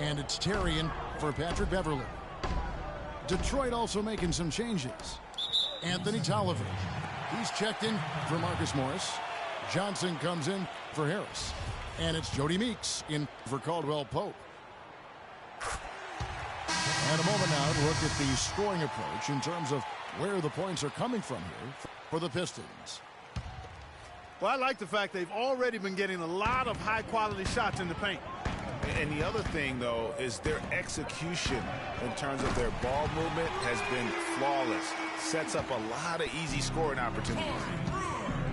And it's Terry in for Patrick Beverly. Detroit also making some changes. Anthony Tolliver. He's checked in for Marcus Morris. Johnson comes in for Harris. And it's Jody Meeks in for Caldwell Pope. And a moment now to look at the scoring approach in terms of where the points are coming from here for the Pistons. Well, I like the fact they've already been getting a lot of high-quality shots in the paint. And the other thing, though, is their execution in terms of their ball movement has been flawless. Sets up a lot of easy scoring opportunities.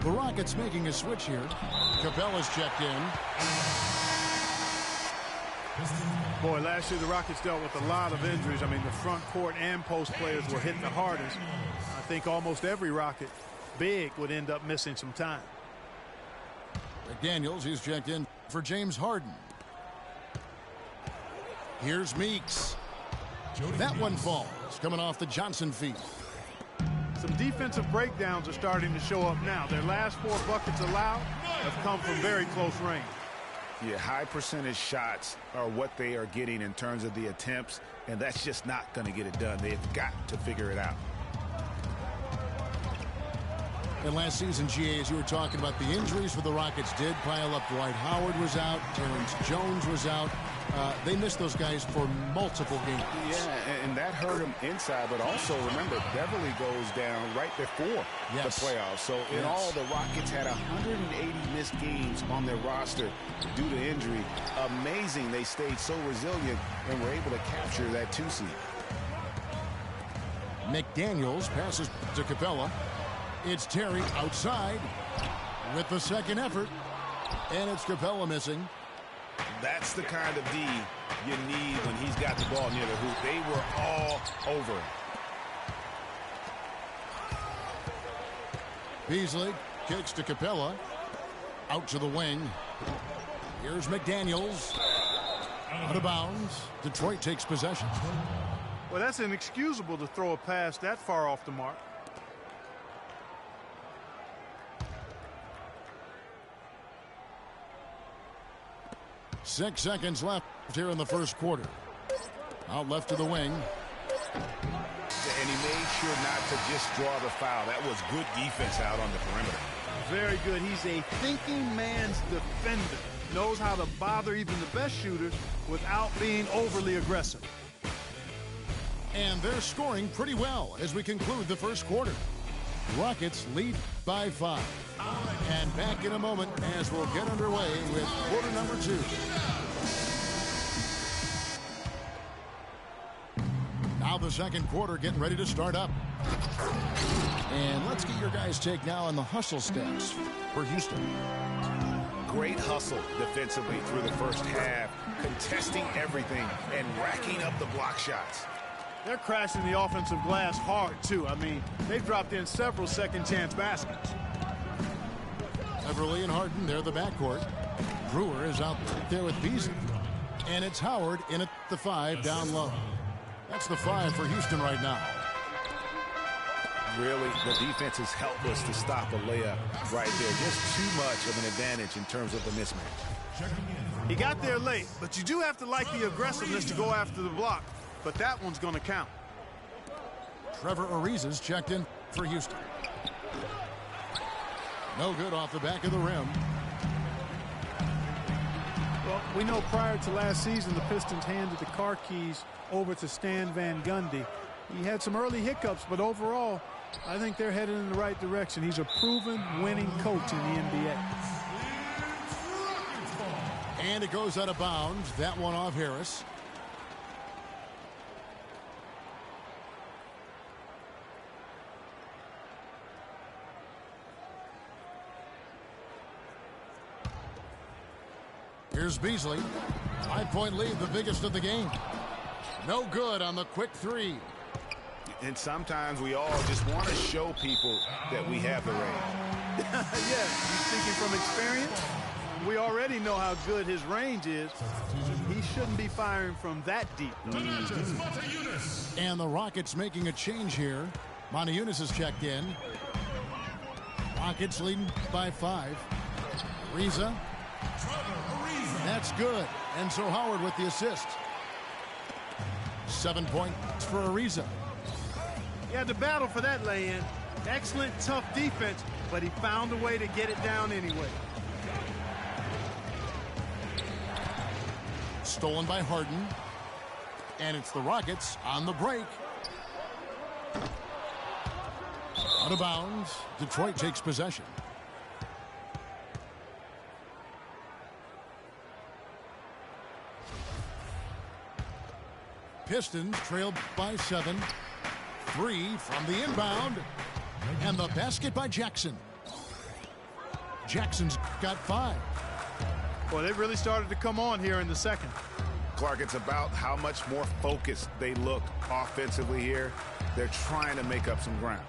The Rockets making a switch here. Capella's checked in. Boy, last year the Rockets dealt with a lot of injuries. I mean, the front court and post players were hit the hardest. I think almost every Rocket big would end up missing some time. McDaniels, he's checked in for James Harden. Here's Meeks. That one falls, coming off the Johnson feed. Some defensive breakdowns are starting to show up now. Their last 4 buckets allowed have come from very close range. Yeah, high percentage shots are what they are getting in terms of the attempts, and that's just not going to get it done. They've got to figure it out. And last season, GA, as you were talking about, the injuries for the Rockets did pile up. Dwight Howard was out. Terrence Jones was out. They missed those guys for multiple games. Yeah, and that hurt them inside. But also, remember, Beverly goes down right before the playoffs. So, in all, the Rockets had 180 missed games on their roster due to injury. Amazing they stayed so resilient and were able to capture that 2 seed. McDaniels passes to Capella. It's Terry outside with the second effort. And it's Capella missing. That's the kind of D you need when he's got the ball near the hoop. They were all over it. Beasley kicks to Capella. Out to the wing. Here's McDaniels. Out of bounds. Detroit takes possession. Well, that's inexcusable to throw a pass that far off the mark. Six seconds left here in the first quarter. Out left to the wing. And he made sure not to just draw the foul. That was good defense out on the perimeter. Very good. He's a thinking man's defender. Knows how to bother even the best shooters without being overly aggressive. And they're scoring pretty well as we conclude the first quarter. Rockets lead by 5. And back in a moment as we'll get underway with quarter number 2. Now the second quarter getting ready to start up. And let's get your guys' take now on the hustle stats for Houston. Great hustle defensively through the first half, contesting everything and racking up the block shots. They're crashing the offensive glass hard, too. I mean, they've dropped in several second-chance baskets. Beverly and Harden, they're the backcourt. Brewer is out there with Beasley. And it's Howard in at the 5 down low. That's the 5 for Houston right now. Really, the defense is helpless to stop a layup right there. Just too much of an advantage in terms of the mismatch. He got there late, but you do have to like the aggressiveness to go after the block. But that one's going to count. Trevor Ariza's checked in for Houston. No good off the back of the rim. Well, we know prior to last season, the Pistons handed the car keys over to Stan Van Gundy. He had some early hiccups, but overall, I think they're headed in the right direction. He's a proven winning coach in the NBA. And it goes out of bounds. That one off Harris. Here's Beasley. 5-point lead, the biggest of the game. No good on the quick 3. And sometimes we all just want to show people that we have the range. Yeah, he's speaking from experience. We already know how good his range is. He shouldn't be firing from that deep. And the Rockets making a change here. Montejunas is checked in. Rockets leading by 5. Ariza. That's good. And so Howard with the assist. 7 points for Ariza. He had to battle for that lay-in. Excellent, tough defense, but he found a way to get it down anyway. Stolen by Harden. And it's the Rockets on the break. Out of bounds. Detroit takes possession. Pistons trailed by 7. 3 from the inbound. And the basket by Jackson. Jackson's got 5. Well, they really started to come on here in the second. Clark, it's about how much more focused they look offensively here. They're trying to make up some ground.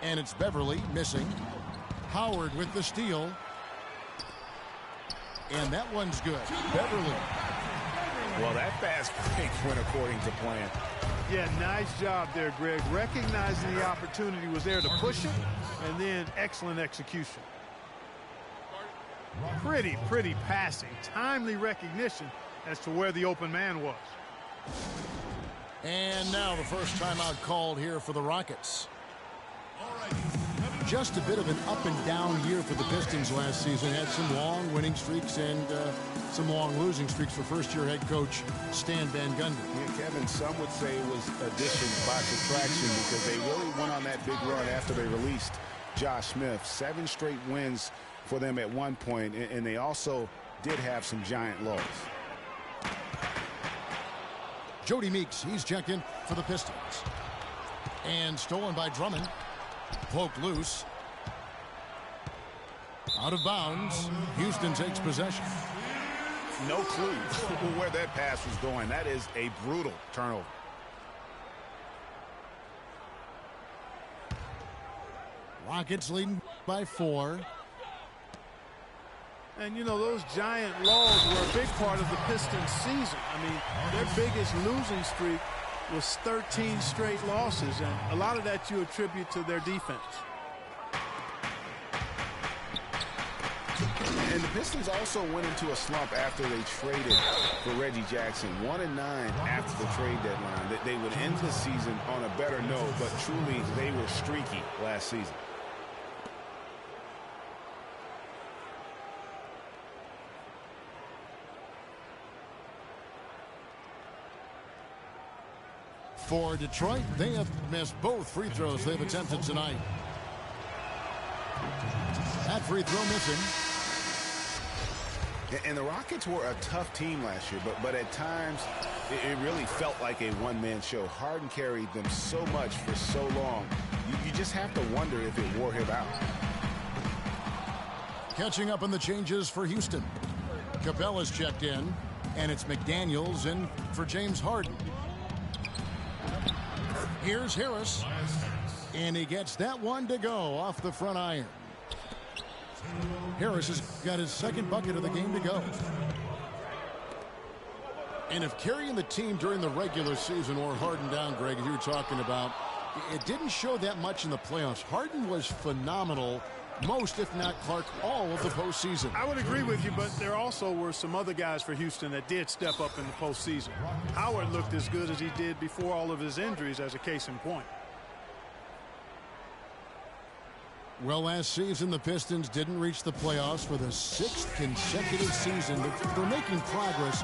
And it's Beverly missing. Howard with the steal. And that one's good. Beverly. Well, that fast break went according to plan. Yeah, nice job there, Greg. Recognizing the opportunity was there to push it, and then excellent execution. Pretty passing. Timely recognition as to where the open man was. And now the first timeout called here for the Rockets. Just a bit of an up and down year for the Pistons last season. Had some long winning streaks and some long losing streaks for first-year head coach Stan Van Gundy. Yeah, Kevin, some would say it was addition by subtraction because they really went on that big run after they released Josh Smith. 7 straight wins for them at one point, and they also did have some giant lows. Jody Meeks, he's checked in for the Pistons. And stolen by Drummond. Poked loose. Out of bounds. Houston takes possession. No clue where that pass was going. That is a brutal turnover. Rockets leading by 4. And, you know, those giant lows were a big part of the Pistons' season. I mean, their biggest losing streak was 13 straight losses, and a lot of that you attribute to their defense. And the Pistons also went into a slump after they traded for Reggie Jackson. 1-9 after the trade deadline. They would end the season on a better note, but truly they were streaky last season. For Detroit, they have missed both free throws they've attempted tonight. That free throw missing. And the Rockets were a tough team last year, but at times it really felt like a one-man show. Harden carried them so much for so long. You just have to wonder if it wore him out. Catching up on the changes for Houston. Capella's checked in, and it's McDaniels in for James Harden. Here's Harris, and he gets that one to go off the front iron. Harris has got his second bucket of the game to go. And if carrying the team during the regular season wore Harden down, Greg, as you were talking about, it didn't show that much in the playoffs. Harden was phenomenal most, if not Clark, all of the postseason. I would agree with you, but there also were some other guys for Houston that did step up in the postseason. Howard looked as good as he did before all of his injuries, as a case in point. Well, last season, the Pistons didn't reach the playoffs for the 6th consecutive season. They're making progress,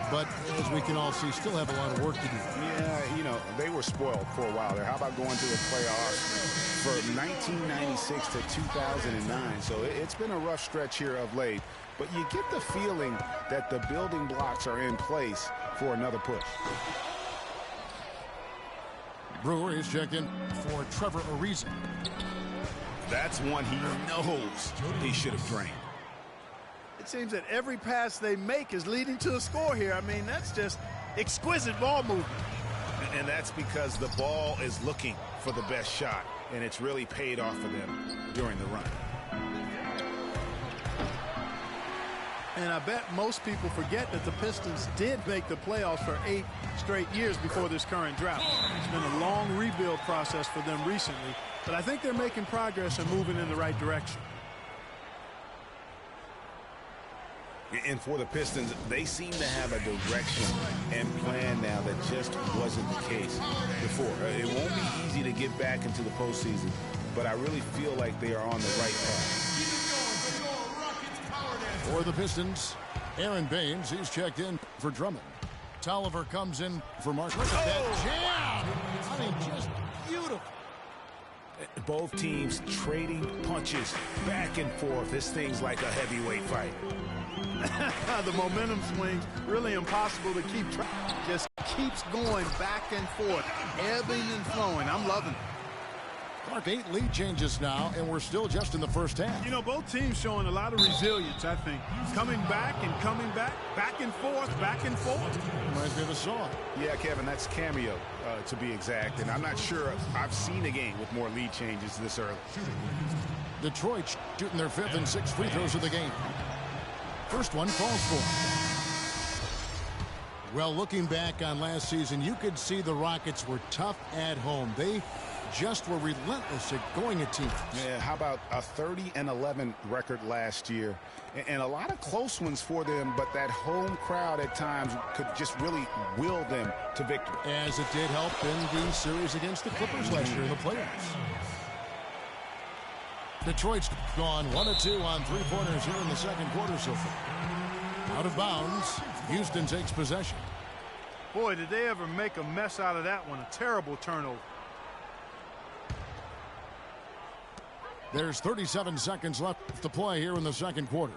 but as we can all see, still have a lot of work to do. Yeah, you know, they were spoiled for a while there. How about going to the playoffs for 1996 to 2009? So it's been a rough stretch here of late, but you get the feeling that the building blocks are in place for another push. Brewer is checked in for Trevor Ariza. That's one he knows he should have drained. It seems that every pass they make is leading to a score here. I mean, that's just exquisite ball movement. And that's because the ball is looking for the best shot, and it's really paid off for them during the run. And I bet most people forget that the Pistons did make the playoffs for 8 straight years before this current drought. It's been a long rebuild process for them recently, but I think they're making progress and moving in the right direction. And for the Pistons, they seem to have a direction and plan now that just wasn't the case before. It won't be easy to get back into the postseason, but I really feel like they are on the right path. For the Pistons, Aaron Baines, he's checked in for Drummond. Tolliver comes in for Mark. Look at that jam! I mean, just beautiful. Both teams trading punches back and forth. This thing's like a heavyweight fight. The momentum swings really impossible to keep track. Just keeps going back and forth, ebbing and flowing. I'm loving it. Clark, 8 lead changes now, and we're still just in the first half. You know, both teams showing a lot of resilience, I think. Coming back and coming back, back and forth, back and forth. Reminds me of a song. Yeah, Kevin, that's Cameo, to be exact. And I'm not sure I've seen a game with more lead changes this early. Detroit shooting their 5th and 6th free throws of the game. First one falls for. Well, looking back on last season, you could see the Rockets were tough at home. They just were relentless at going at teams. Yeah, how about a 30-11 record last year? And a lot of close ones for them, but that home crowd at times could just really will them to victory. As it did help in the series against the Clippers last year in the playoffs. Detroit's gone 1 of 2 on 3-pointers here in the second quarter so far. Out of bounds, Houston takes possession. Boy, did they ever make a mess out of that one. A terrible turnover. There's 37 seconds left to play here in the second quarter.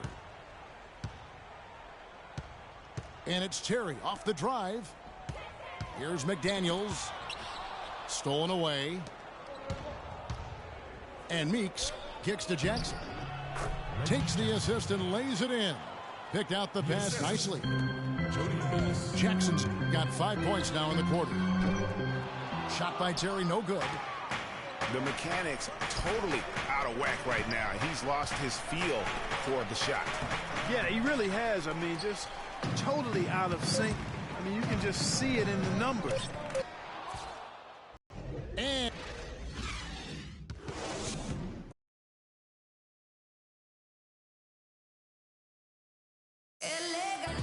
And it's Terry off the drive. Here's McDaniels. Stolen away. And Meeks kicks to Jackson. Takes the assist and lays it in. Picked out the pass nicely. Jackson's got 5 points now in the quarter. Shot by Terry, no good. The mechanics totally out of whack right now. He's lost his feel for the shot. Yeah, he really has. I mean, just totally out of sync. I mean, you can just see it in the numbers. And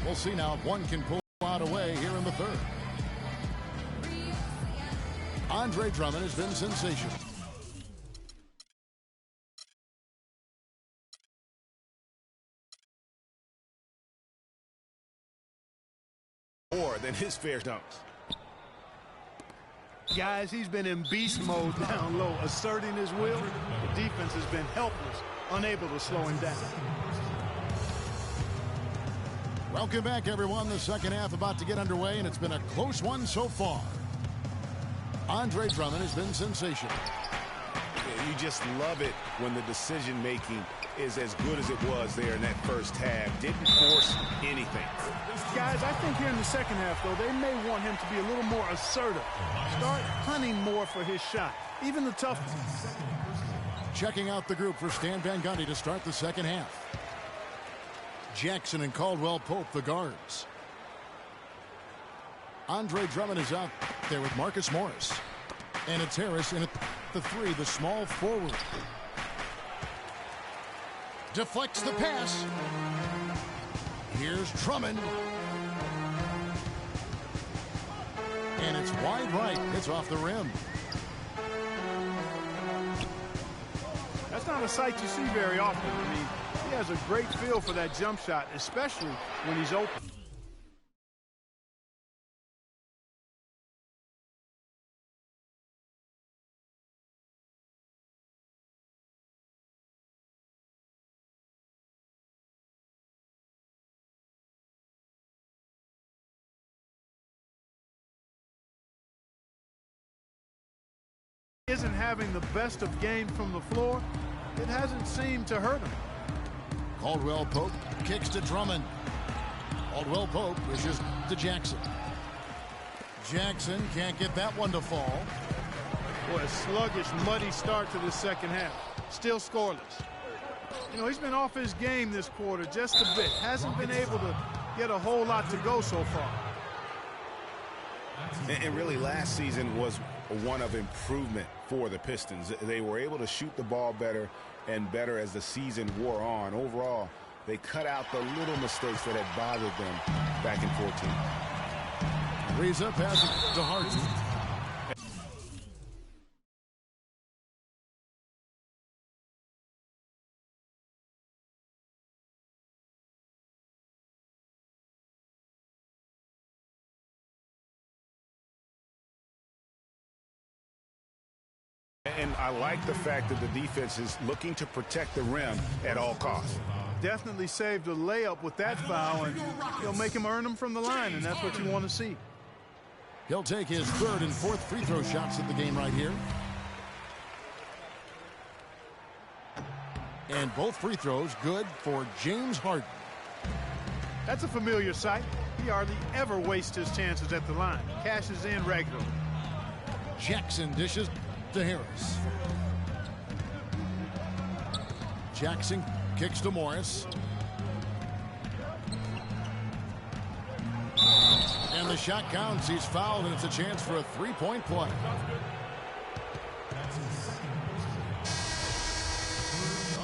we'll see now if one can pull out away here in the third. Andre Drummond has been sensational. More than his fair dunks. Guys, he's been in beast mode down low, asserting his will. The defense has been helpless, unable to slow him down. Welcome back, everyone. The second half about to get underway, and it's been a close one so far. Andre Drummond has been sensational. You just love it when the decision-making is as good as it was there in that first half. Didn't force anything. Guys, I think here in the second half, though, they may want him to be a little more assertive. Start hunting more for his shot, even the tough ones. Checking out the group for Stan Van Gundy to start the second half. Jackson and Caldwell Pope, the guards. Andre Drummond is out there with Marcus Morris. And it's Harris in at the 3, the small forward. Deflects the pass. Here's Drummond. And it's wide right. It's off the rim. That's not a sight you see very often. I mean, he has a great feel for that jump shot, especially when he's open. Isn't having the best of games from the floor. It hasn't seemed to hurt him. Caldwell Pope kicks to Drummond. Caldwell Pope wishes to Jackson. Jackson can't get that one to fall. Boy, a sluggish, muddy start to the second half. Still scoreless. You know, he's been off his game this quarter just a bit. Hasn't been able to get a whole lot to go so far. And really, last season was one of improvement for the Pistons. They were able to shoot the ball better and better as the season wore on. Overall, They cut out the little mistakes that had bothered them back in 14. Ariza passes to Harden. And I like the fact that the defense is looking to protect the rim at all costs. Definitely saved a layup with that foul, and he'll make him earn them from the line, and that's what you want to see. He'll take his third and fourth free throw shots at the game right here. And both free throws good for James Harden. That's a familiar sight. He hardly ever wastes his chances at the line. Cashes in regularly. Jackson dishes to Harris. Jackson kicks to Morris. And the shot counts. He's fouled, and it's a chance for a three-point play.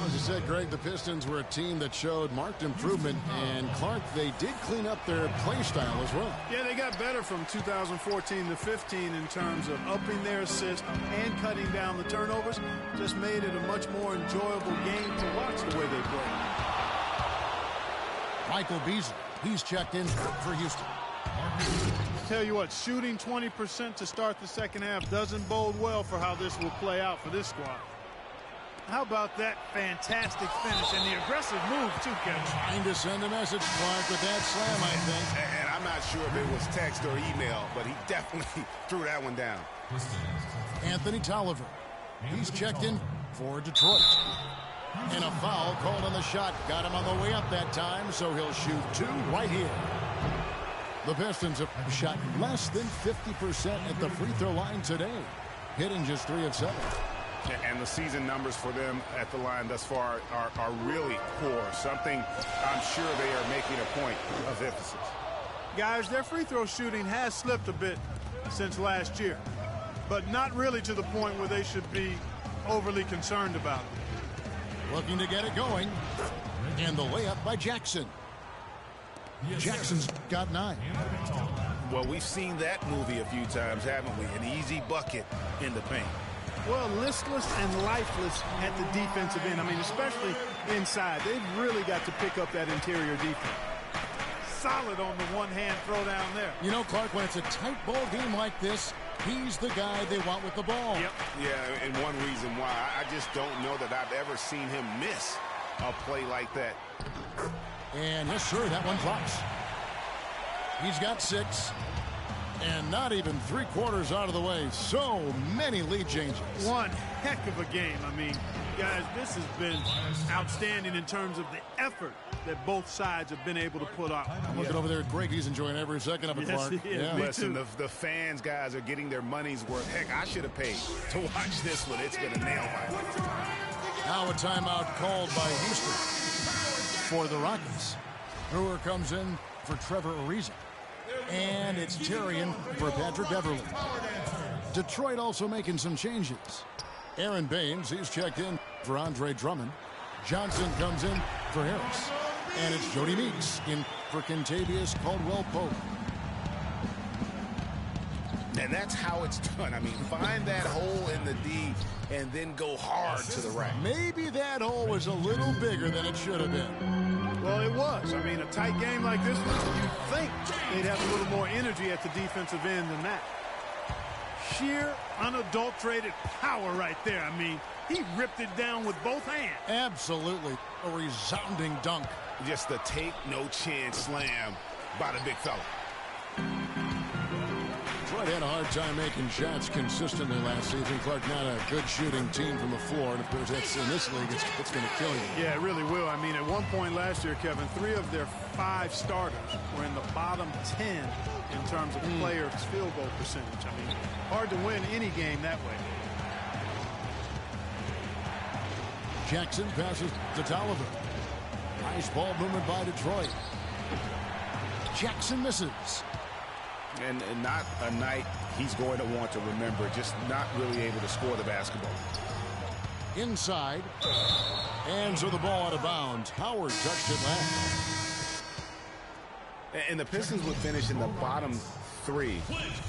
As you said, Greg, the Pistons were a team that showed marked improvement, and Clark, they did clean up their play style as well. Yeah, they got better from 2014 to 15 in terms of upping their assists and cutting down the turnovers. Just made it a much more enjoyable game to watch the way they play. Michael Beasley, he's checked in for Houston. Tell you what, shooting 20% to start the second half doesn't bode well for how this will play out for this squad. How about that fantastic finish and the aggressive move, too, Kevin? Trying to send a message, Clark, with that slam, I think. And I'm not sure if it was text or email, but he definitely threw that one down. Anthony Tolliver, he's checked in for Detroit. And a foul called on the shot. Got him on the way up that time, so he'll shoot two right here. The Pistons have shot less than 50% at the free throw line today, hitting just 3 of 7. And the season numbers for them at the line thus far are really poor. Something I'm sure they are making a point of emphasis. Guys, their free throw shooting has slipped a bit since last year, but not really to the point where they should be overly concerned about it. Looking to get it going. And the layup by Jackson. Jackson's got 9. Well, we've seen that movie a few times, haven't we? An easy bucket in the paint. Well, listless and lifeless at the defensive end. I mean, especially inside. They've really got to pick up that interior defense. Solid on the one-hand throw down there. You know, Clark, when it's a tight ball game like this, he's the guy they want with the ball. Yep. Yeah, and one reason why. I just don't know that I've ever seen him miss a play like that. And yes, sir, that one drops. He's got 6. And not even 3/4 out of the way. So many lead changes. One heck of a game. I mean, guys, this has been outstanding in terms of the effort that both sides have been able to put out. I'm looking over there at Greg. He's enjoying every second of it, Yes, Clark. he is. Yeah. Listen, the fans, guys, are getting their money's worth. Heck, I should have paid to watch this one. It's been a nail biter. Now a timeout called by Houston for the Rockets. Brewer comes in for Trevor Ariza. And it's Terrian for Patrick Beverly. Detroit also making some changes. Aaron Baines, he's checked in for Andre Drummond. Johnson comes in for Harris. And it's Jody Meeks in for Kentavious Caldwell-Pope. And that's how it's done. I mean, find that hole in the D and then go hard to the rack. Maybe that hole was a little bigger than it should have been. Well, it was. I mean, a tight game like this one, you'd think they'd have a little more energy at the defensive end than that. Sheer, unadulterated power right there. I mean, he ripped it down with both hands. Absolutely. A resounding dunk. Just the take no chance slam by the big fella. Detroit had a hard time making shots consistently last season. Clark, not a good shooting team from the floor. And of course, that's in this league, it's going to kill you. Yeah, it really will. I mean, at one point last year, Kevin, 3 of their 5 starters were in the bottom 10 in terms of players' field goal percentage. I mean, hard to win any game that way. Jackson passes to Tolliver. Nice ball movement by Detroit. Jackson misses. And not a night he's going to want to remember, just not really able to score the basketball. Inside. And so the ball out of bounds. Howard touched it last. And the Pistons would finish in the bottom 3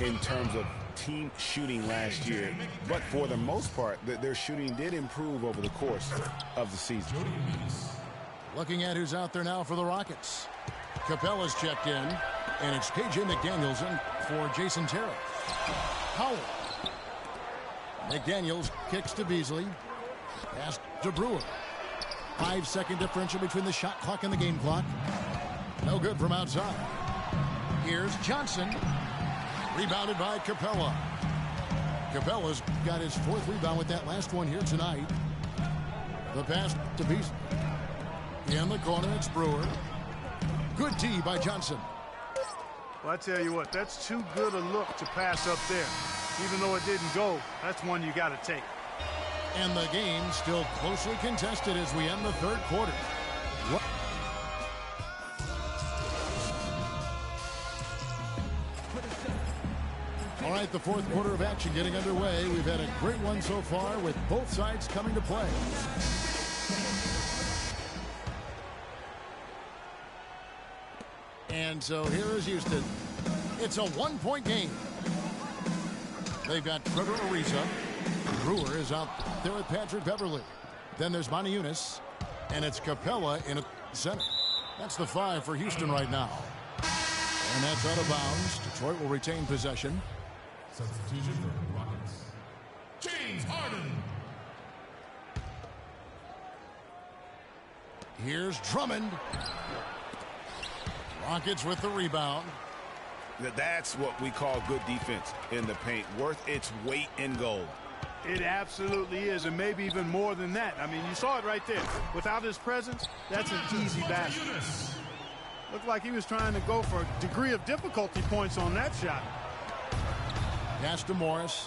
in terms of team shooting last year. But for the most part, their shooting did improve over the course of the season. Looking at who's out there now for the Rockets. Capella's checked in, and it's K.J. McDaniels for Jason Terry. Howard. McDaniels kicks to Beasley. Pass to Brewer. 5-second differential between the shot clock and the game clock. No good from outside. Here's Johnson. Rebounded by Capella. Capella's got his 4th rebound with that last one here tonight. The pass to Beasley. In the corner, it's Brewer. Good D by Johnson. Well, I tell you what, that's too good a look to pass up there. Even though it didn't go, that's one you got to take. And the game still closely contested as we end the 3rd quarter. All right, the 4th quarter of action getting underway. We've had a great one so far with both sides coming to play. And so here is Houston. It's a 1-point game. They've got Trevor Ariza. Brewer is out there with Patrick Beverley. Then there's Moniunas. And it's Capella in a center. That's the 5 for Houston right now. And that's out of bounds. Detroit will retain possession. Substitution for the Rockets. James Harden. Here's Drummond. Rockets with the rebound. That's what we call good defense in the paint. Worth its weight in gold. It absolutely is, and maybe even more than that. I mean, you saw it right there. Without his presence, that's an easy basket. Looked like he was trying to go for a degree of difficulty points on that shot. Pass to Morris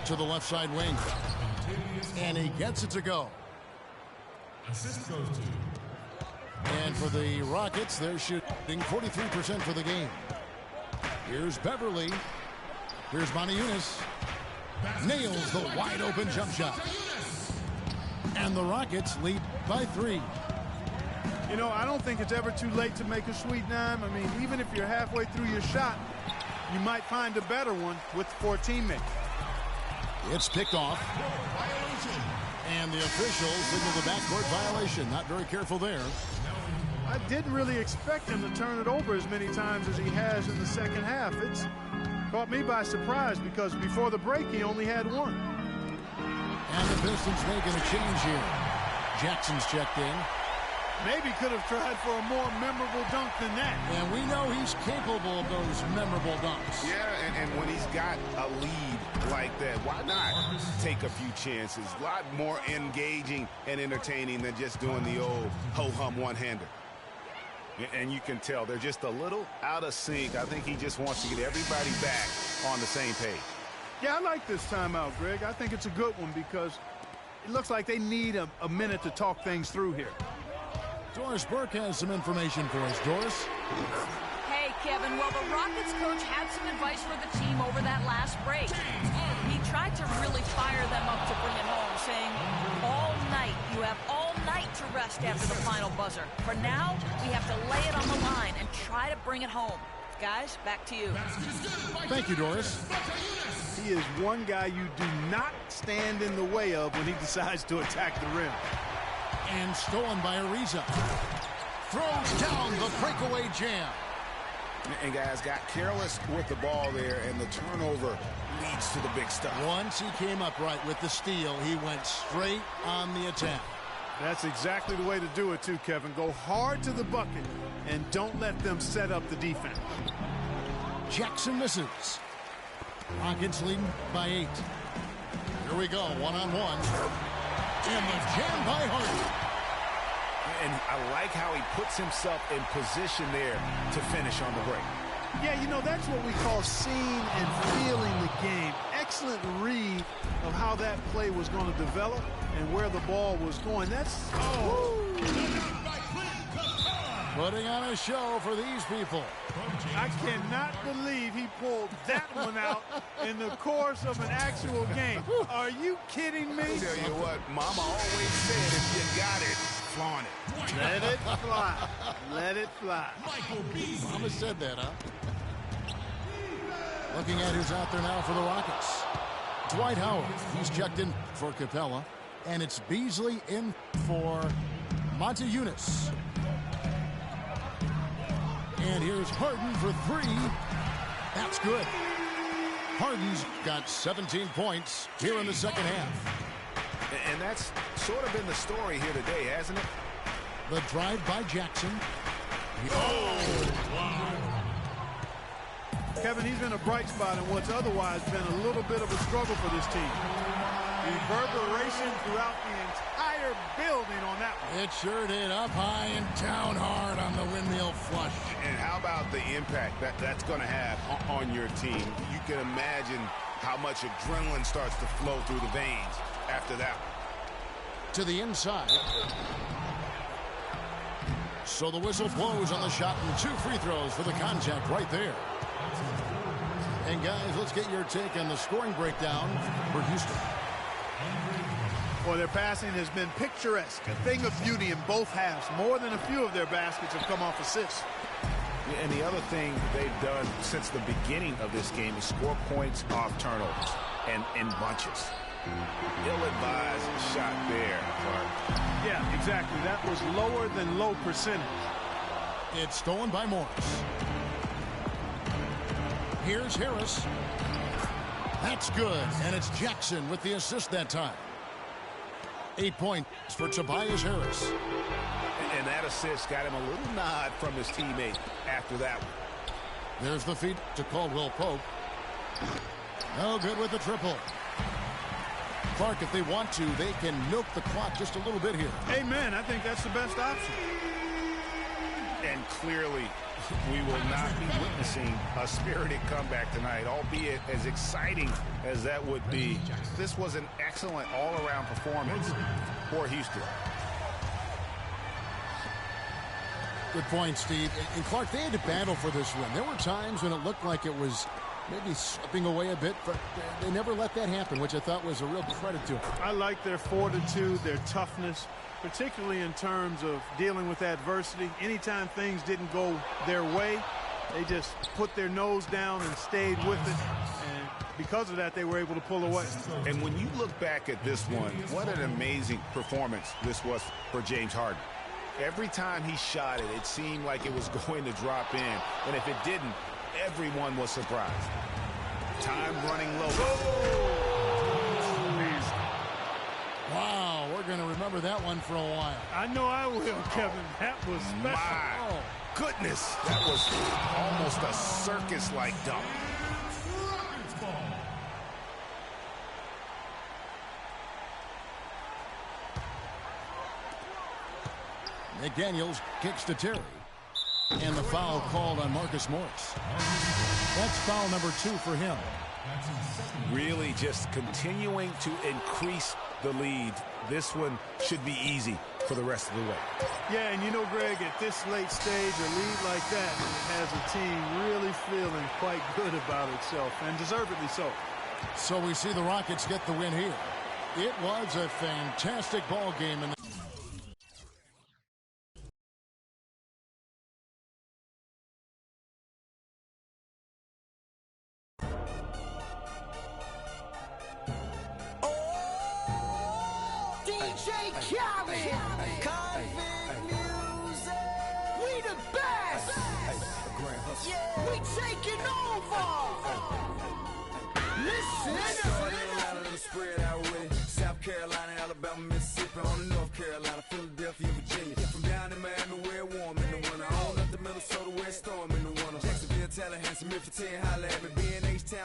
to the left side wing. And he gets it to go. Assist goes to. And for the Rockets, they're shooting 43% for the game. Here's Beverly. Here's Moniunas. Nails the wide open jump shot. And the Rockets lead by 3. You know, I don't think it's ever too late to make a sweet dime. I mean, even if you're halfway through your shot, you might find a better one for a teammate. It's picked off. And the officials signal the backcourt violation. Not very careful there. I didn't really expect him to turn it over as many times as he has in the second half. It's caught me by surprise because before the break he only had 1. And the Pistons making a change here. Jackson's checked in. Maybe could have tried for a more memorable dunk than that. And we know he's capable of those memorable dunks. Yeah, and when he's got a lead like that, why not take a few chances? A lot more engaging and entertaining than just doing the old ho-hum one-hander. And you can tell they're just a little out of sync. I think he just wants to get everybody back on the same page. Yeah, I like this timeout, Greg. I think it's a good one because it looks like they need a minute to talk things through here. Doris Burke has some information for us. Doris? Hey, Kevin. Well, the Rockets coach had some advice for the team over that last break. He tried to really fire them up to bring it home, saying, all night, you have all night to rest after the final buzzer. For now, we have to lay it on the line and try to bring it home. Guys, back to you. Thank you, Doris. He is one guy you do not stand in the way of when he decides to attack the rim. And stolen by Ariza. Throws down the breakaway jam. And guys got careless with the ball there, and the turnover leads to the big stuff. Once he came up right with the steal, he went straight on the attack. That's exactly the way to do it, too, Kevin. Go hard to the bucket and don't let them set up the defense. Jackson misses. Rockets leading by 8. Here we go, one-on-one. And the jam by Harden. And I like how he puts himself in position there to finish on the break. Yeah, you know, that's what we call seeing and feeling the game. Excellent read of how that play was going to develop and where the ball was going. That's putting on a show for these people. I cannot believe he pulled that one out in the course of an actual game. Are you kidding me? I'll tell you what, Mama always said if you got it. Flaunt it. Let it fly. Let it fly. Mama said that, huh? Looking at who's out there now for the Rockets. Dwight Howard. He's checked in for Capella. And it's Beasley in for Monte Eunice. And here's Harden for three. That's good. Harden's got 17 points here in the second half. And that's sort of been the story here today, hasn't it? The drive by Jackson. Kevin, he's been a bright spot in what's otherwise been a little bit of a struggle for this team. Reverberation throughout the entire building on that one. It sure did. Up high and down hard on the windmill flush. And how about the impact that's going to have on your team? You can imagine how much adrenaline starts to flow through the veins after that one. To the inside. So the whistle blows on the shot and 2 free throws for the contact right there. And guys, let's get your take on the scoring breakdown for Houston. Well, their passing has been picturesque, a thing of beauty in both halves. More than a few of their baskets have come off assists. And the other thing they've done since the beginning of this game is score points off turnovers and in bunches. Ill-advised shot there, Clark. Yeah, exactly. That was lower than low percentage. It's stolen by Morris. Here's Harris. That's good. And it's Jackson with the assist that time. 8 points for Tobias Harris. And that assist got him a little nod from his teammate after that one. There's the feed to Caldwell Pope. No good with the triple. Clark, if they want to, they can milk the clock just a little bit here. Amen. I think that's the best option. And clearly, we will not be witnessing a spirited comeback tonight, albeit as exciting as that would be. This was an excellent all-around performance for Houston. Good point, Steve. And Clark, they had to battle for this win. There were times when it looked like it was maybe slipping away a bit, but they never let that happen, which I thought was a real credit to them. I like their fortitude, their toughness, particularly in terms of dealing with adversity. Anytime things didn't go their way, they just put their nose down and stayed with it. And because of that, they were able to pull away. And when you look back at this one, what an amazing performance this was for James Harden. Every time he shot it, it seemed like it was going to drop in. And if it didn't, everyone was surprised. Time running low. Wow, we're going to remember that one for a while. I know I will, Kevin. That was special. My goodness, that was almost a circus-like dunk. McDaniels kicks to Terry. And the foul called on Marcus Morris. That's foul number 2 for him. Really just continuing to increase the lead. This one should be easy for the rest of the way. Yeah, and you know, Greg, at this late stage, a lead like that has a team really feeling quite good about itself, and deservedly so. So we see the Rockets get the win here. It was a fantastic ball game.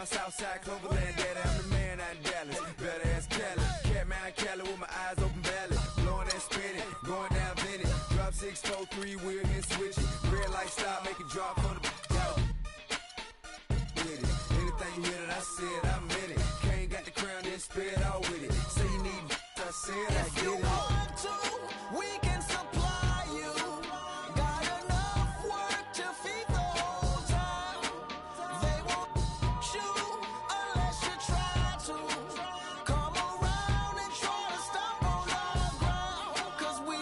Southside, Cloverland, daddy, I'm the man out in Dallas. Better ass Cali, Catman out Cali with my eyes open valley. Blowing and spinning, going down Vinny. Drop 6, 4, 3, wheel and switch it. Red light stop, make it drop for the out. With it. Anything you hear that I said, I meant it. Kane got the crown, then spit out with it. Say you need I said, I get it. If you want to, we can supply you. Got enough work to feed the whole town. They won't unless you try to come around and try to stop on our ground, 'cause we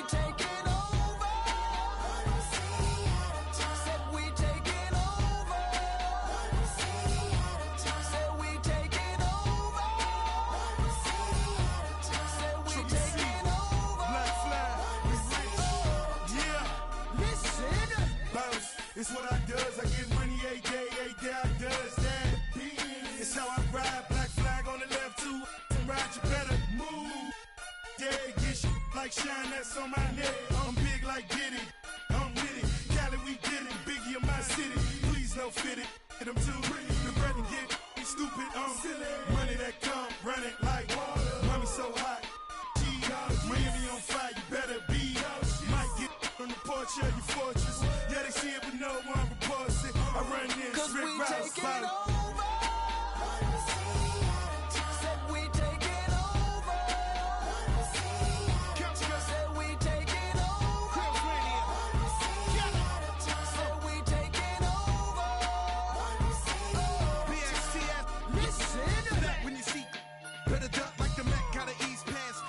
like shine that's on my neck. I'm big like Diddy. I'm with it. Cali, we did it. Biggie of my city. Please no fit it. And I'm too pretty. The bread and get stupid. Silly. Money that come, run it like water. Mommy so hot. Miami on fire, you better be. Might get on the porch of your fortress. Yeah, they see it, but no one reports it. I run in, Cause Rick we Rouse, take it over. Said we take it over. Said we take it over. Said we take it over. BXTF, listen to that when you see. Better duck like the Mac out of East Pass.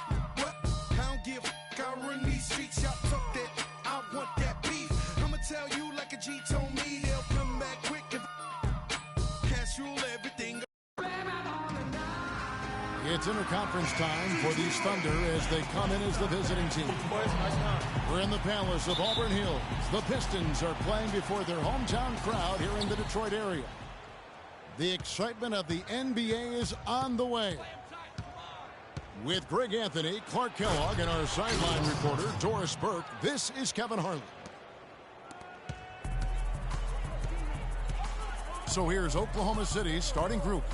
What? I don't give a f***. I run these streets, y'all talk that. I want that beef. I'ma tell you like a G told me. They'll come back quick if cash rule everything. It's interconference time for these Thunder as they come in as the visiting team. We're in the palace of Auburn Hills. The Pistons are playing before their hometown crowd here in the Detroit area. The excitement of the NBA is on the way. With Greg Anthony, Clark Kellogg, and our sideline reporter, Doris Burke, this is Kevin Harlan. So here's Oklahoma City's starting group.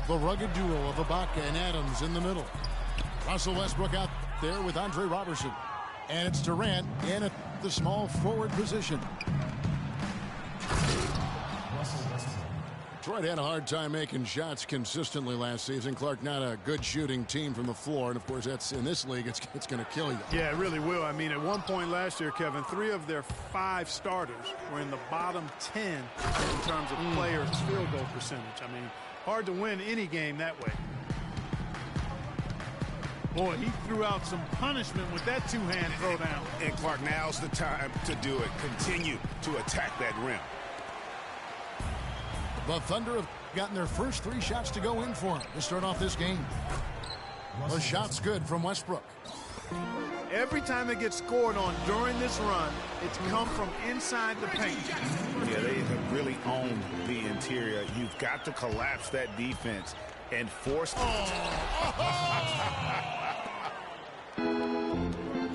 The rugged duo of Ibaka and Adams in the middle. Russell Westbrook out there with Andre Robertson. And it's Durant in at the small forward position. Detroit had a hard time making shots consistently last season. Clark, not a good shooting team from the floor. And, of course, that's in this league, it's going to kill you. Yeah, it really will. I mean, at one point last year, Kevin, 3 of their 5 starters were in the bottom 10 in terms of players' field goal percentage. I mean, hard to win any game that way. Boy, he threw out some punishment with that two-hand throwdown. And Clark, now's the time to do it. Continue to attack that rim. The Thunder have gotten their first 3 shots to go in for them to start off this game. The shot's good from Westbrook. Every time they get scored on during this run, it's come from inside the paint. Yeah, they have really owned the interior. You've got to collapse that defense and force.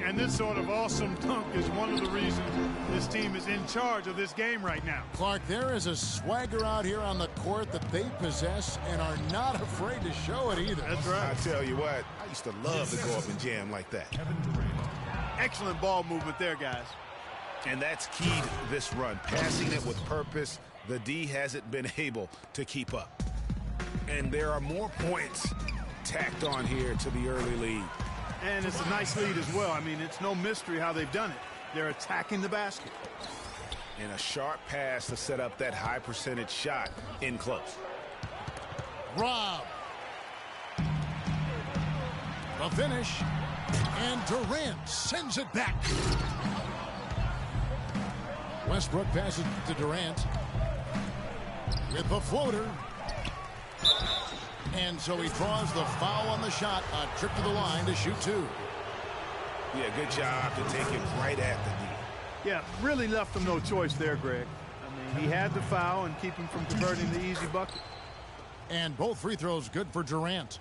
And this sort of awesome dunk is one of the reasons this team is in charge of this game right now. Clark, there is a swagger out here on the court that they possess and are not afraid to show it either. That's right. I tell you what, I used to love to go up and jam like that. Excellent ball movement there, guys. And that's key to this run. Passing it with purpose, the D hasn't been able to keep up. And there are more points tacked on here to the early lead. And it's a nice lead as well. I mean, it's no mystery how they've done it. They're attacking the basket. And a sharp pass to set up that high percentage shot in close. Rob. The finish. And Durant sends it back. Westbrook passes to Durant. With the floater. And so he draws the foul on the shot. A trip to the line to shoot 2. Yeah, good job to take it right at the knee. Yeah, really left him no choice there, Greg. I mean, he had to foul and keep him from converting the easy bucket. And both free throws good for Durant.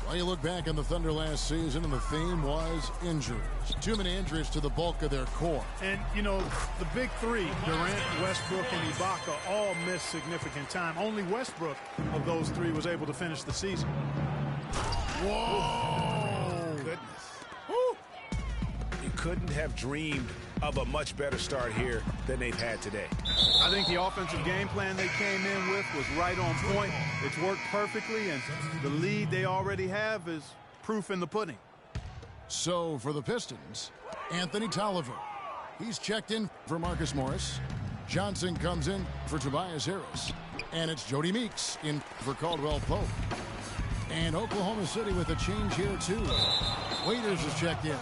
Well, you look back on the Thunder last season, and the theme was injuries. Too many injuries to the bulk of their core. And, you know, the big 3, Durant, Westbrook, and Ibaka, all missed significant time. Only Westbrook of those 3 was able to finish the season. Whoa! Goodness. Woo. You couldn't have dreamed of a much better start here than they've had today. I think the offensive game plan they came in with was right on point. It's worked perfectly, and the lead they already have is proof in the pudding. So for the Pistons, Anthony Tolliver. He's checked in for Marcus Morris. Johnson comes in for Tobias Harris. And it's Jody Meeks in for Caldwell Pope. And Oklahoma City with a change here, too. Waiters is checked in.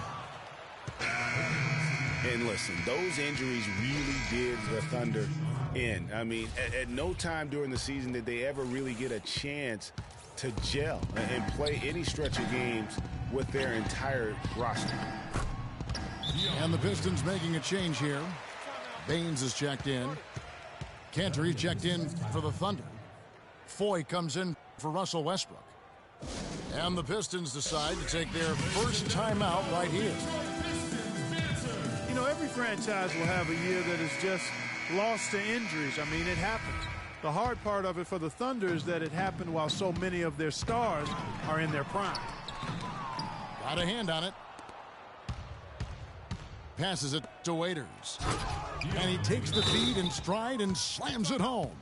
And listen, those injuries really did the Thunder in. I mean, at no time during the season did they ever really get a chance to gel and play any stretch of games with their entire roster. And the Pistons making a change here. Baines is checked in. Cantor, he's checked in for the Thunder. Foy comes in for Russell Westbrook. And the Pistons decide to take their first timeout right here. You know, every franchise will have a year that is just lost to injuries. I mean, it happens. The hard part of it for the Thunder is that it happened while so many of their stars are in their prime. Got a hand on it. Passes it to Waiters. And he takes the feed in stride and slams it home.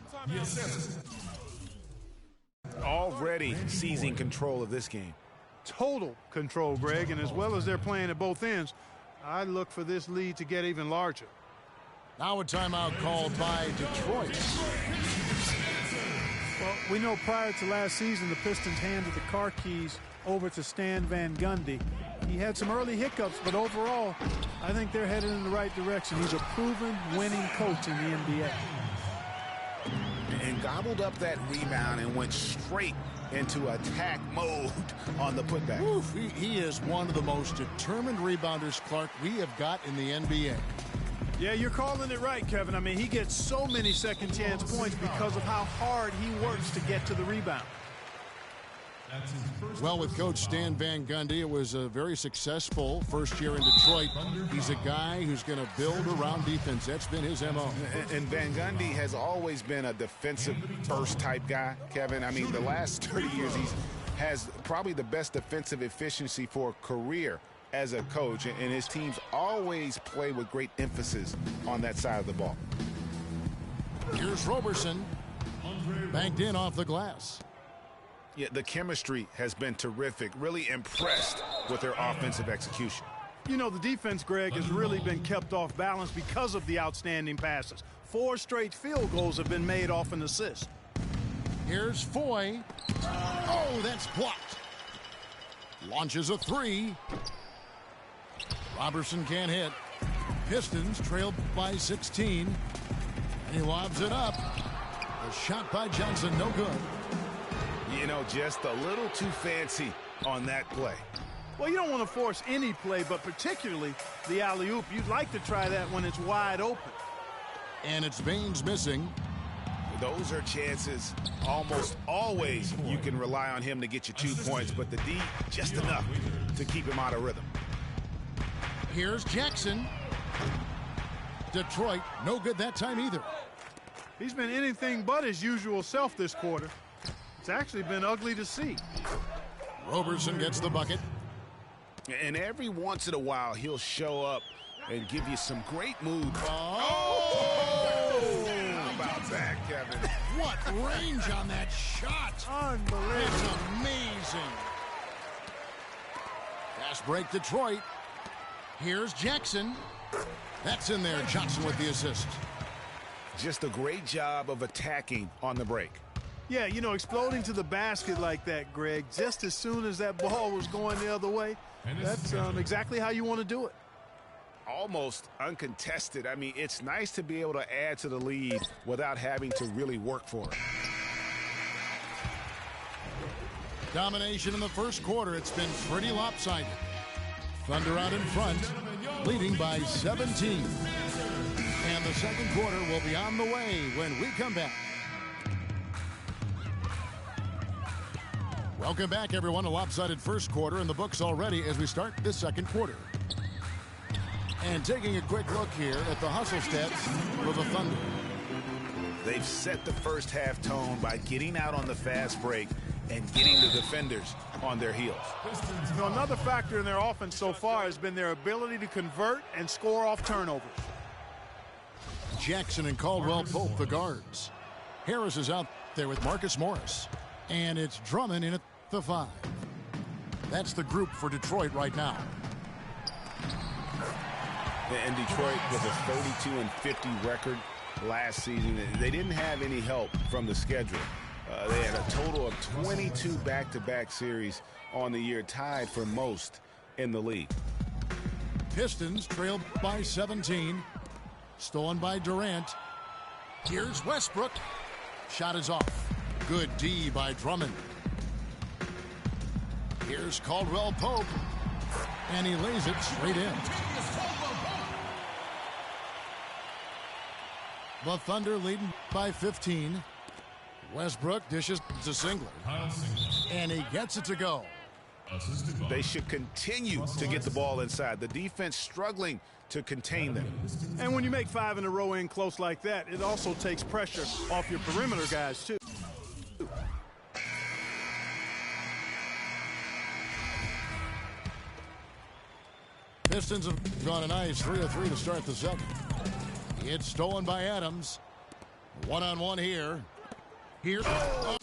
Already seizing control of this game. Total control, Greg, and as well as they're playing at both ends, I look for this lead to get even larger. Now a timeout called by Detroit. Well, we know prior to last season, the Pistons handed the car keys over to Stan Van Gundy. He had some early hiccups, but overall, I think they're headed in the right direction. He's a proven winning coach in the NBA. And gobbled up that rebound and went straight into attack mode on the putback. Oof, he is one of the most determined rebounders, Clark, we have got in the NBA. Yeah, you're calling it right, Kevin. I mean, he gets so many second chance points because of how hard he works to get to the rebound. Well, with Coach Stan Van Gundy, it was a very successful first year in Detroit. He's a guy who's going to build around defense. That's been his MO. And Van Gundy has always been a defensive first type guy, Kevin. I mean, the last 30 years, he has probably the best defensive efficiency for a career as a coach. And his teams always play with great emphasis on that side of the ball. Here's Roberson. Banked in off the glass. Yeah, the chemistry has been terrific. Really impressed with their offensive execution. You know, the defense, Greg, has really been kept off balance because of the outstanding passes. 4 straight field goals have been made off an assist. Here's Foy. Oh, that's blocked. Launches a 3. Robertson can't hit. Pistons trailed by 16. And he lobs it up. A shot by Johnson, no good. You know, just a little too fancy on that play. Well, you don't want to force any play, but particularly the alley-oop. You'd like to try that when it's wide open. And it's Baines missing. Those are chances almost always you can rely on him to get you 2 points, but the D just enough to keep him out of rhythm. Here's Jackson. Detroit, no good that time either. He's been anything but his usual self this quarter. It's actually been ugly to see. Roberson gets the bucket. And every once in a while, he'll show up and give you some great moves. Oh! How about that, Kevin? What range on that shot. Unbelievable. It's amazing. Fast break, Detroit. Here's Jackson. That's in there. Johnson with the assist. Just a great job of attacking on the break. Yeah, you know, exploding to the basket like that, Greg, just as soon as that ball was going the other way, that's exactly how you want to do it. Almost uncontested. I mean, it's nice to be able to add to the lead without having to really work for it. Domination in the first quarter. It's been pretty lopsided. Thunder out in front, leading by 17. And the second quarter will be on the way when we come back. Welcome back, everyone. A lopsided first quarter in the books already as we start this second quarter. And taking a quick look here at the hustle stats for the Thunder. They've set the first half tone by getting out on the fast break and getting the defenders on their heels. You know, another factor in their offense so far has been their ability to convert and score off turnovers. Jackson and Caldwell both the guards. Harris is out there with Marcus Morris. And it's Drummond in at the 5. That's the group for Detroit right now. And Detroit with a 32-50 record last season. They didn't have any help from the schedule. They had a total of 22 back-to-back series on the year, tied for most in the league. Pistons trailed by 17. Stolen by Durant. Here's Westbrook. Shot is off. Good D by Drummond. Here's Caldwell Pope. And he lays it straight in. The Thunder leading by 15. Westbrook dishes to Singler. And he gets it to go. They should continue to get the ball inside. The defense struggling to contain them. And when you make 5 in a row in close like that, it also takes pressure off your perimeter guys, too. Pistons have gone a nice 3 of 3 to start the second. It's stolen by Adams. One-on-one here. Oh.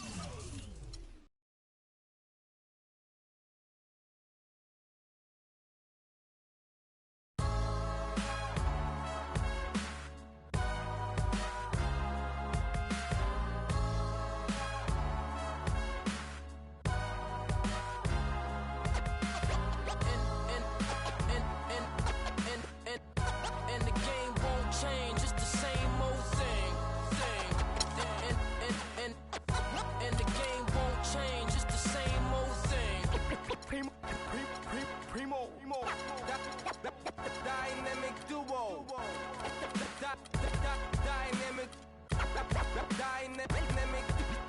Dynamic duo.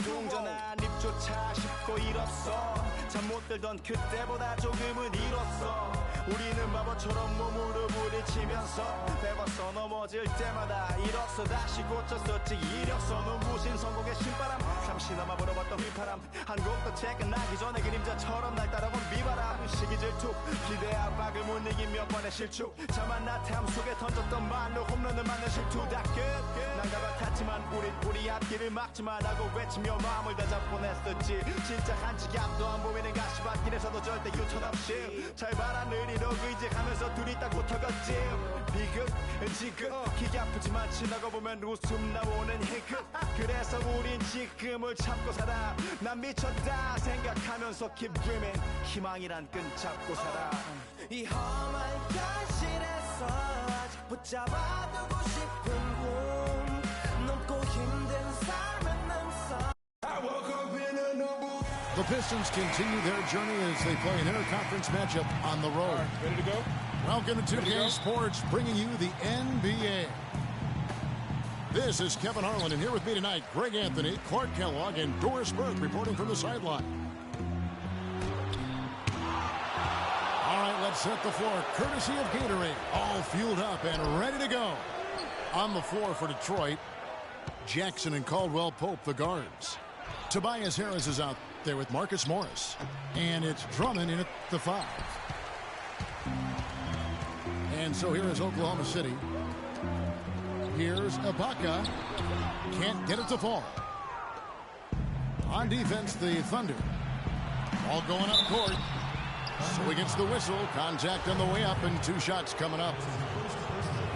동전한 입조차 쉽고 잃었어. 잠 못 들던 그때보다 조금은 잃었어. 우리는 바보처럼 몸으로 부딪히면서 배웠어. 넘어질 때마다 잃었어. 다시 고쳤었지. 이력서 눈부신 성공의 신바람. 잠시나마 불어봤던 휘파람. 한 곡도 채끝나기 전에 그림자처럼 날 따라온 비바람. 시기 질투 기대 압박을 못 이긴 몇 번의 실축. 자만 나탐 속에 던졌던 말로 홈런을 맞는 실투. 다 끝 난가 같았지만 우린 우리 앞길을 막지만 하고 외치며 마음을 다잡곤 했었지. 진짜 한치 앞도 안 보이는 가시밭길에서도 절대 유턴 없이 잘 봐라 느리로 의지하면서 둘이 딱 붙어갔지. 비극 지극 기가 아프지만 지나고 보면 웃음 나오는 희극. 그래서 우린 지금을 참고 살아. 난 미쳤다 생각하면서 keep dreaming. 희망이란 끈 잡고 살아. 이 험한 현실에서 아직 붙잡아두고 싶은 꿈 넘고 힘든 삶은 능선. The Pistons continue their journey as they play an interconference matchup on the road. Right, ready to go? Welcome to 2K Sports, bringing you the NBA. This is Kevin Harlan, and here with me tonight, Greg Anthony, Clark Kellogg, and Doris Burke reporting from the sideline. All right, let's set the floor, courtesy of Gatorade, all fueled up and ready to go. On the floor for Detroit, Jackson and Caldwell Pope, the guards. Tobias Harris is out there with Marcus Morris. And it's Drummond in at the 5. And so here is Oklahoma City. Here's Ibaka. Can't get it to fall. On defense, the Thunder. All going up court. So he gets the whistle. Contact on the way up and 2 shots coming up.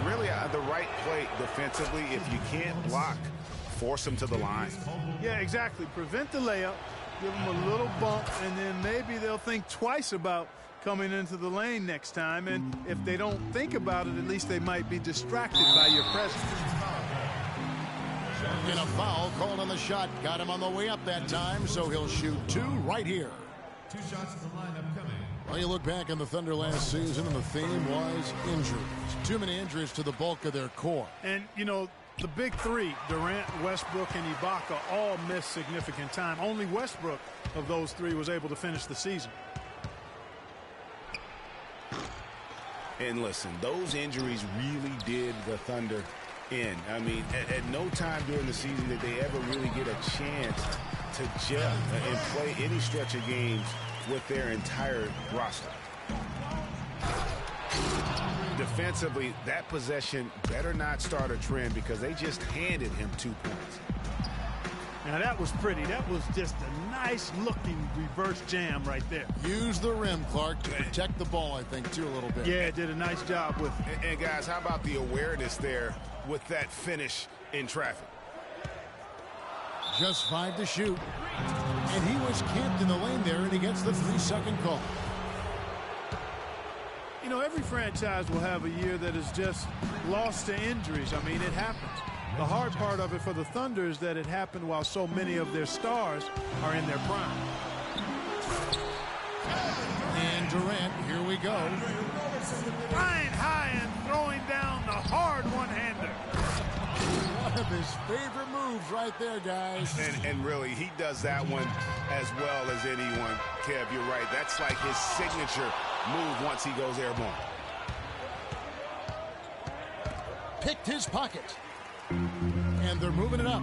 Really the right play defensively. If you can't block, force him to the line. Yeah, exactly. Prevent the layup, give them a little bump, and then maybe they'll think twice about coming into the lane next time. And if they don't think about it, at least they might be distracted by your presence. And a foul called on the shot. Got him on the way up that time, so he'll shoot 2 right here. 2 shots in the lineup coming. Well, you look back on the Thunder last season, and the theme was injuries. Too many injuries to the bulk of their core. And, you know, the big 3, Durant, Westbrook, and Ibaka, all missed significant time. Only Westbrook of those 3 was able to finish the season. And listen, those injuries really did the Thunder in. I mean, at no time during the season did they ever really get a chance to gel and play any stretch of games with their entire roster. Defensively, that possession better not start a trend because they just handed him 2 points. Now that was pretty. That was just a nice looking reverse jam right there. Use the rim, Clark, to protect the ball, I think, too, a little bit. Yeah, did a nice job with it. And guys, how about the awareness there with that finish in traffic? Just 5 to shoot. And he was camped in the lane there, and he gets the 3-second call. You know, every franchise will have a year that is just lost to injuries. I mean, it happens. The hard part of it for the Thunder is that it happened while so many of their stars are in their prime. And Durant, here we go. Flying high and throwing down the hard one-hander. What of his favorite moves right there, guys. And really, he does that one as well as anyone. Kev, you're right. That's like his signature move once he goes airborne. Picked his pocket. And they're moving it up.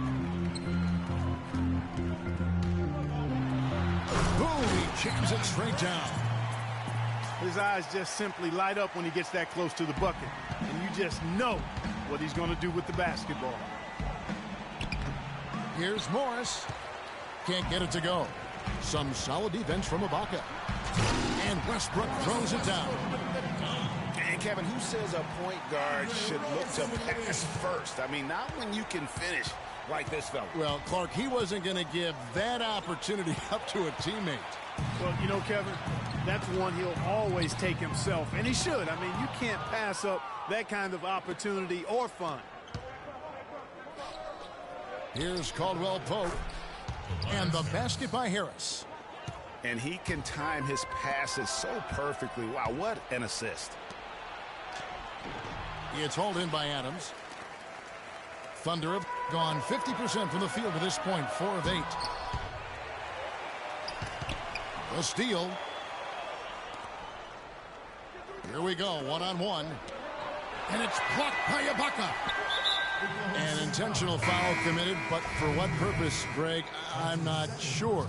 Boom, he jams it straight down. His eyes just simply light up when he gets that close to the bucket. And you just know what he's going to do with the basketball. Here's Morris. Can't get it to go. Some solid defense from Ibaka. And Westbrook throws it down. And Kevin, who says a point guard should look to pass first? I mean, not when you can finish like this fella. Well, Clark, he wasn't going to give that opportunity up to a teammate. Well, you know, Kevin, that's one he'll always take himself, and he should. I mean, you can't pass up that kind of opportunity or fun. Here's Caldwell Pope, and the basket by Harris. And he can time his passes so perfectly. Wow, what an assist. It's hauled in by Adams. Thunder have gone 50% from the field to this point, 4 of 8. The steal. Here we go, one-on-one. And it's blocked by Ibaka. An intentional foul committed, but for what purpose, Greg, I'm not sure.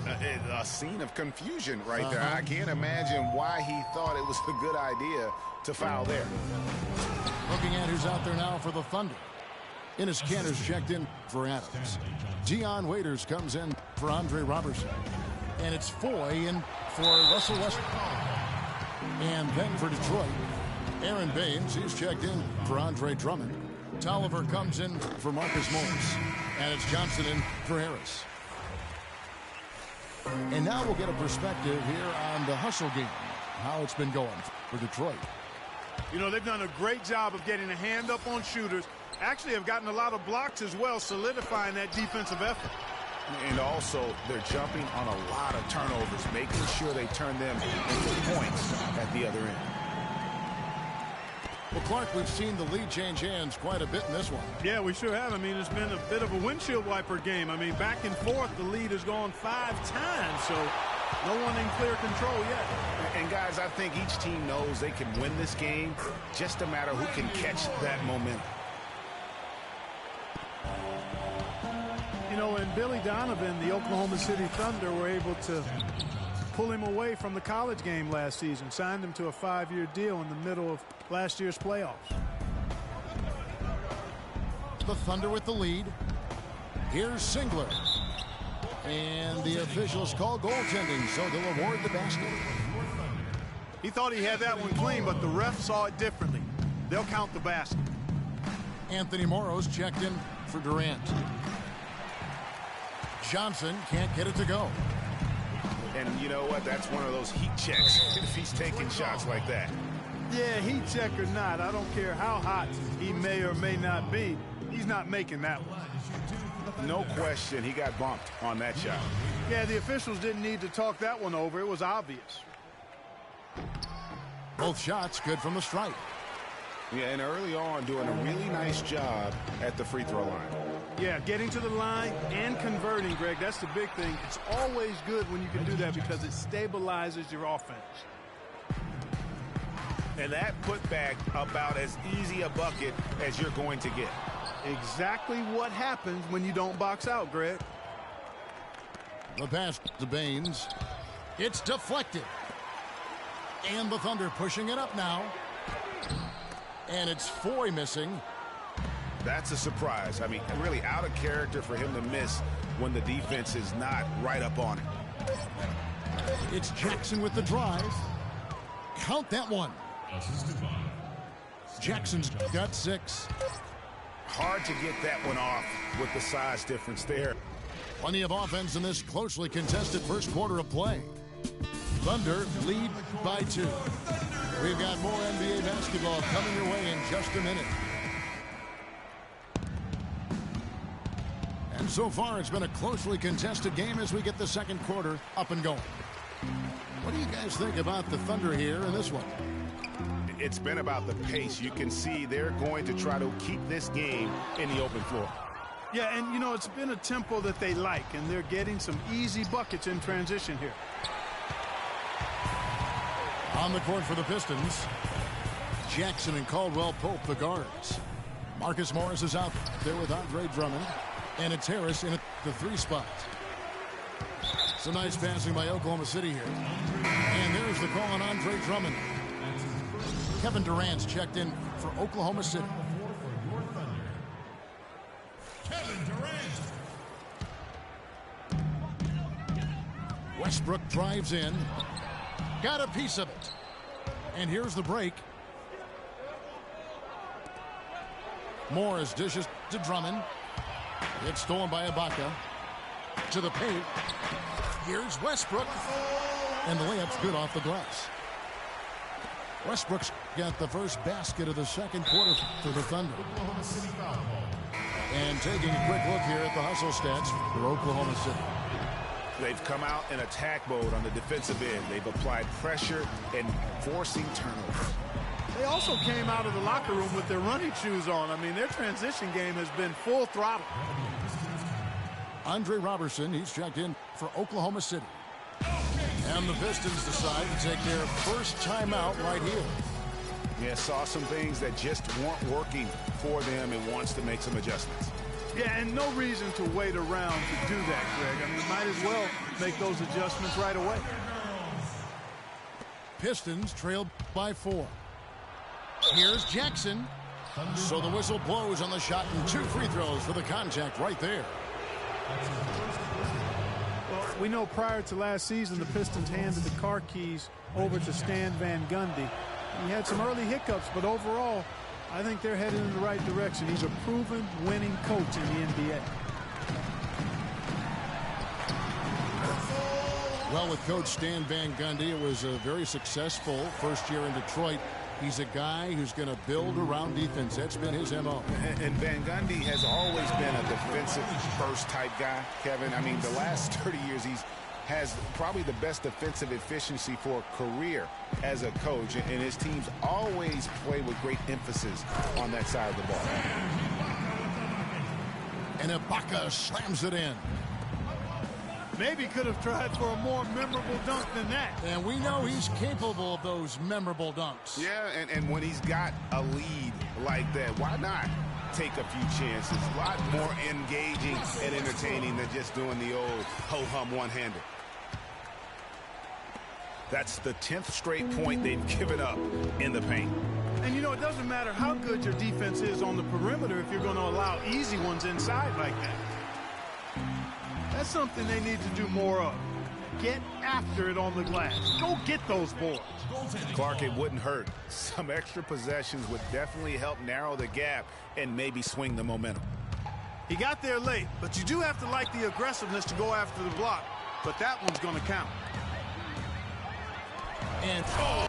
A scene of confusion right there. I can't imagine why he thought it was a good idea to foul there. Looking at who's out there now for the Thunder. Enes Kanter's checked in for Adams. Dion Waiters comes in for Andre Robertson. And it's Foy in for Russell Westbrook. And then for Detroit, Aaron Baines, he's checked in for Andre Drummond. Tolliver comes in for Marcus Morris. And it's Johnson in for Harris. And now we'll get a perspective here on the hustle game, how it's been going for Detroit. You know, they've done a great job of getting a hand up on shooters. Actually have gotten a lot of blocks as well, solidifying that defensive effort. And also, they're jumping on a lot of turnovers, making sure they turn them into points at the other end. Well, Clark, we've seen the lead change hands quite a bit in this one. Yeah, we sure have. I mean, it's been a bit of a windshield wiper game. I mean, back and forth, the lead has gone 5 times, so no one in clear control yet. And, guys, I think each team knows they can win this game, just a matter who can catch that momentum. You know, and Billy Donovan, the Oklahoma City Thunder, were able to pull him away from the college game last season, signed him to a 5-year deal in the middle of last year's playoffs. The Thunder with the lead. Here's Singler. And the officials call goaltending, so they'll award the basket. He thought he had that one clean, but the ref saw it differently. They'll count the basket. Anthony Morrow's checked in for Durant. Johnson can't get it to go. And you know what? That's one of those heat checks if he's taking shots like that. Yeah, heat check or not, I don't care how hot he may or may not be. He's not making that one. No question, he got bumped on that shot. Yeah, the officials didn't need to talk that one over. It was obvious. Both shots good from the stripe. Yeah, and early on doing a really nice job at the free throw line. Yeah, getting to the line and converting, Greg, that's the big thing. It's always good when you can do that because it stabilizes your offense. And that putback about as easy a bucket as you're going to get. Exactly what happens when you don't box out, Greg. The pass to Baines. It's deflected. And the Thunder pushing it up now. And it's Foy missing. That's a surprise. I mean, really out of character for him to miss when the defense is not right up on him. It's Jackson with the drive. Count that one. Jackson's got 6. Hard to get that one off with the size difference there. Plenty of offense in this closely contested first quarter of play. Thunder lead by 2. We've got more NBA basketball coming your way in just a minute. And so far, it's been a closely contested game as we get the second quarter up and going. What do you guys think about the Thunder here in this one? It's been about the pace. You can see they're going to try to keep this game in the open floor. Yeah, and, you know, it's been a tempo that they like, and they're getting some easy buckets in transition here. On the court for the Pistons, Jackson and Caldwell Pope, the guards. Marcus Morris is out there with Andre Drummond, and it's Harris in at the 3 spot. Some nice passing by Oklahoma City here. And there's the call on Andre Drummond. Kevin Durant's checked in for Oklahoma City. Kevin Durant. Westbrook drives in. Got a piece of it. And here's the break. Morris dishes to Drummond. It's stolen by Ibaka. To the paint. Here's Westbrook. And the layup's good off the glass. Westbrook's got the first basket of the second quarter for the Thunder. And taking a quick look here at the hustle stats for Oklahoma City. They've come out in attack mode on the defensive end. They've applied pressure and forcing turnovers. They also came out of the locker room with their running shoes on. I mean, their transition game has been full throttle. Andre Robertson, he's checked in for Oklahoma City. And the Pistons decide to take their first timeout right here. Yeah, saw some things that just weren't working for them and wants to make some adjustments. Yeah, and no reason to wait around to do that, Greg. I mean, might as well make those adjustments right away. Pistons trailed by 4. Here's Jackson. So the whistle blows on the shot and 2 free throws for the contact right there. Well, we know prior to last season, the Pistons handed the car keys over to Stan Van Gundy. He had some early hiccups, but overall, I think they're headed in the right direction. He's a proven winning coach in the NBA. Well, with Coach Stan Van Gundy, it was a very successful first year in Detroit. He's a guy who's going to build around defense. That's been his M.O. And Van Gundy has always been a defensive first type guy, Kevin. I mean, the last 30 years has probably the best defensive efficiency for a career as a coach. And his teams always play with great emphasis on that side of the ball. And Ibaka slams it in. Maybe could have tried for a more memorable dunk than that. And we know he's capable of those memorable dunks. Yeah, and when he's got a lead like that, why not take a few chances? A lot more engaging and entertaining than just doing the old ho-hum one-hander. That's the 10th straight point they've given up in the paint. And, you know, it doesn't matter how good your defense is on the perimeter if you're going to allow easy ones inside like that. That's something they need to do more of. Get after it on the glass. Go get those boards. Clark, it wouldn't hurt. Some extra possessions would definitely help narrow the gap and maybe swing the momentum. He got there late, but you do have to like the aggressiveness to go after the block. But that one's going to count. And oh,